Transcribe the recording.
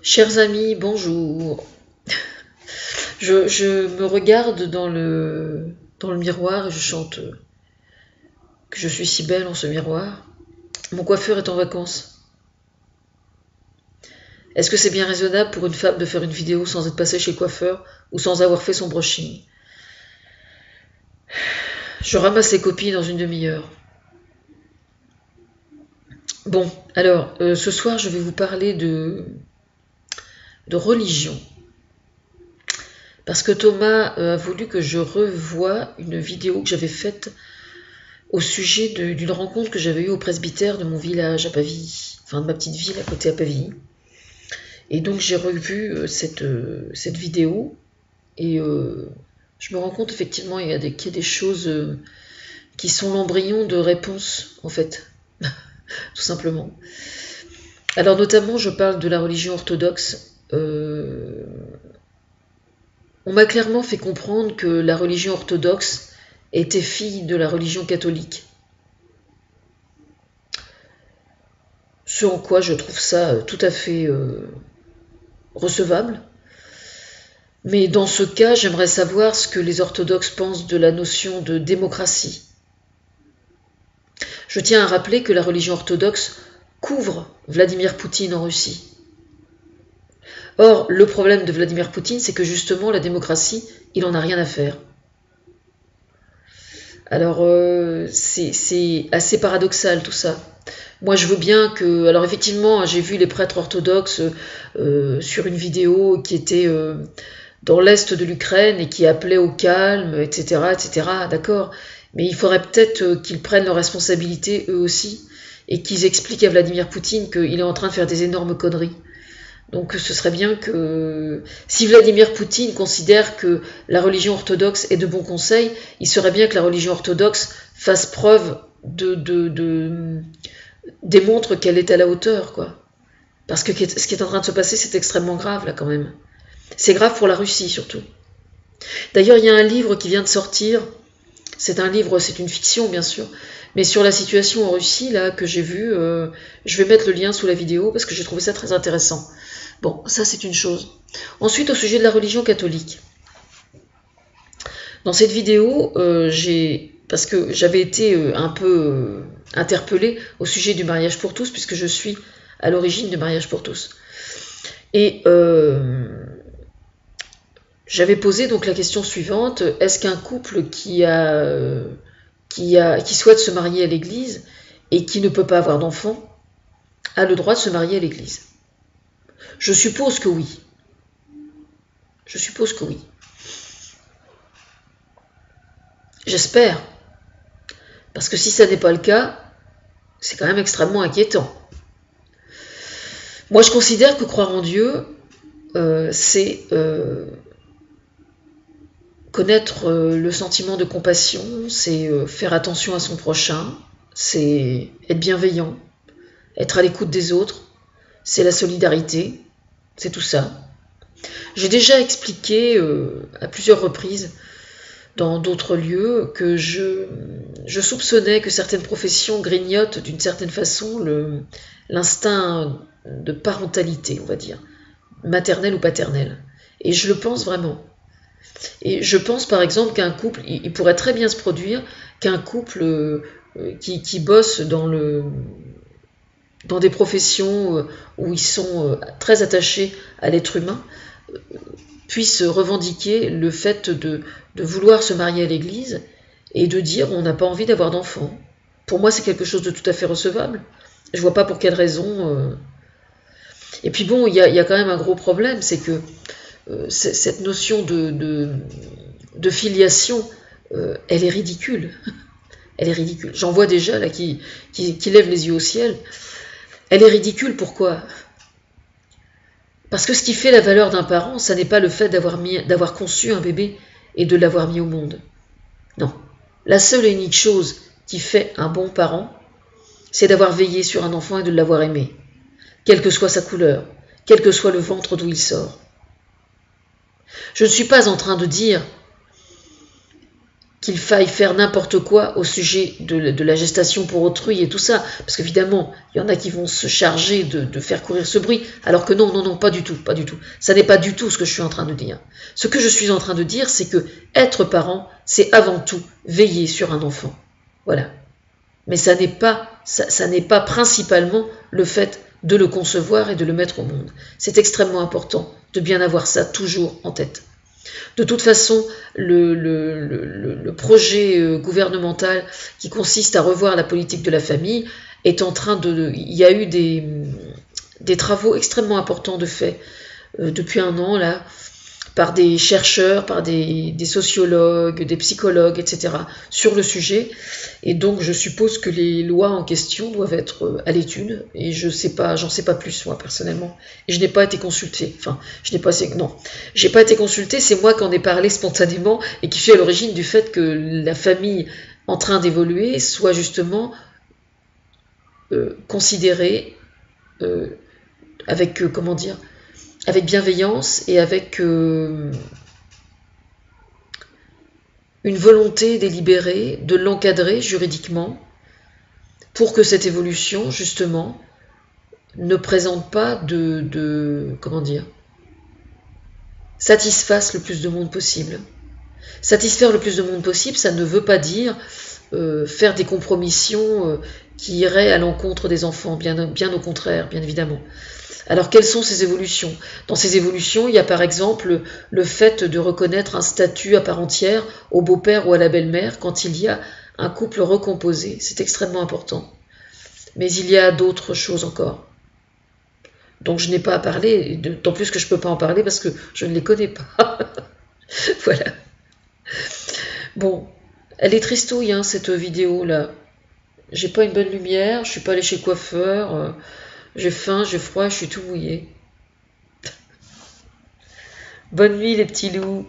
Chers amis, bonjour. Je me regarde dans le miroir et je chante que je suis si belle en ce miroir. Mon coiffeur est en vacances. Est-ce que c'est bien raisonnable pour une femme de faire une vidéo sans être passée chez le coiffeur ou sans avoir fait son brushing? Je ramasse les copies dans une demi-heure. Bon, alors, ce soir, je vais vous parler de religion. Parce que Thomas a voulu que je revoie une vidéo que j'avais faite au sujet d'une rencontre que j'avais eue au presbytère de mon village à Pavilly, enfin de ma petite ville à côté à Pavilly. Et donc j'ai revu cette vidéo et je me rends compte effectivement qu'il y a des choses qui sont l'embryon de réponses en fait, tout simplement. Alors notamment je parle de la religion orthodoxe. On m'a clairement fait comprendre que la religion orthodoxe était fille de la religion catholique. Ce en quoi je trouve ça tout à fait recevable. Mais dans ce cas, j'aimerais savoir ce que les orthodoxes pensent de la notion de démocratie. Je tiens à rappeler que la religion orthodoxe couvre Vladimir Poutine en Russie. Or, le problème de Vladimir Poutine, c'est que justement, la démocratie, il en a rien à faire. Alors, c'est assez paradoxal tout ça. Moi, je veux bien que... Alors, effectivement, j'ai vu les prêtres orthodoxes sur une vidéo qui était dans l'est de l'Ukraine et qui appelait au calme, etc., etc., d'accord. Mais il faudrait peut-être qu'ils prennent leurs responsabilités, eux aussi, et qu'ils expliquent à Vladimir Poutine qu'il est en train de faire des énormes conneries. Donc ce serait bien que, si Vladimir Poutine considère que la religion orthodoxe est de bon conseil, il serait bien que la religion orthodoxe fasse preuve démontre qu'elle est à la hauteur, quoi. Parce que ce qui est en train de se passer, c'est extrêmement grave, là, quand même. C'est grave pour la Russie, surtout. D'ailleurs, il y a un livre qui vient de sortir, c'est un livre, c'est une fiction, bien sûr, mais sur la situation en Russie, là, que j'ai vu, je vais mettre le lien sous la vidéo, parce que j'ai trouvé ça très intéressant. Bon, ça c'est une chose. Ensuite, au sujet de la religion catholique. Dans cette vidéo, parce que j'avais été un peu interpellée au sujet du mariage pour tous, puisque je suis à l'origine du mariage pour tous. Et j'avais posé donc la question suivante, est-ce qu'un couple qui souhaite se marier à l'église et qui ne peut pas avoir d'enfant a le droit de se marier à l'église? Je suppose que oui. Je suppose que oui. J'espère. Parce que si ça n'est pas le cas, c'est quand même extrêmement inquiétant. Moi, je considère que croire en Dieu, c'est connaître le sentiment de compassion, c'est faire attention à son prochain, c'est être bienveillant, être à l'écoute des autres, c'est la solidarité, c'est tout ça. J'ai déjà expliqué à plusieurs reprises dans d'autres lieux que je soupçonnais que certaines professions grignotent d'une certaine façon l'instinct de parentalité, on va dire, maternelle ou paternelle. Et je le pense vraiment. Et je pense par exemple qu'un couple, il pourrait très bien se produire qu'un couple qui bosse dans des professions où ils sont très attachés à l'être humain, puisse revendiquer le fait de vouloir se marier à l'église et de dire on n'a pas envie d'avoir d'enfants. Pour moi, c'est quelque chose de tout à fait recevable. Je vois pas pour quelle raison. Et puis bon, il y a quand même un gros problème, c'est que cette notion de filiation, elle est ridicule. Elle est ridicule. J'en vois déjà là qui lèvent les yeux au ciel. Elle est ridicule, pourquoi ? Parce que ce qui fait la valeur d'un parent, ça n'est pas le fait d'avoir conçu un bébé et de l'avoir mis au monde. Non. La seule et unique chose qui fait un bon parent, c'est d'avoir veillé sur un enfant et de l'avoir aimé, quelle que soit sa couleur, quel que soit le ventre d'où il sort. Je ne suis pas en train de dire qu'il faille faire n'importe quoi au sujet de la gestation pour autrui et tout ça. Parce qu'évidemment, il y en a qui vont se charger de faire courir ce bruit, alors que non, non, non, pas du tout, pas du tout. Ça n'est pas du tout ce que je suis en train de dire. Ce que je suis en train de dire, c'est que être parent, c'est avant tout veiller sur un enfant. Voilà. Mais ça n'est pas principalement le fait de le concevoir et de le mettre au monde. C'est extrêmement important de bien avoir ça toujours en tête. De toute façon, le projet gouvernemental qui consiste à revoir la politique de la famille est en train de... Il y a eu des travaux extrêmement importants de fait depuis un an, là, par des chercheurs, par des sociologues, des psychologues, etc., sur le sujet. Et donc, je suppose que les lois en question doivent être à l'étude. Et j'en sais pas plus, moi, personnellement. Et je n'ai pas été consultée. Enfin, j'ai pas été consultée, c'est moi qui en ai parlé spontanément et qui suis à l'origine du fait que la famille en train d'évoluer soit justement considérée avec, comment dire, avec bienveillance et avec une volonté délibérée de l'encadrer juridiquement pour que cette évolution, justement, ne présente pas comment dire, satisfasse le plus de monde possible. Satisfaire le plus de monde possible, ça ne veut pas dire faire des compromissions qui iraient à l'encontre des enfants, bien au contraire, bien évidemment. Alors, quelles sont ces évolutions? Dans ces évolutions, il y a par exemple le fait de reconnaître un statut à part entière au beau-père ou à la belle-mère quand il y a un couple recomposé. C'est extrêmement important. Mais il y a d'autres choses encore. Donc, je n'ai pas à parler, d'autant plus que je ne peux pas en parler parce que je ne les connais pas. Voilà. Bon, elle est tristouille, hein, cette vidéo-là. J'ai pas une bonne lumière, je suis pas allée chez le coiffeur... J'ai faim, j'ai froid, je suis tout mouillé. Bonne nuit les petits loups.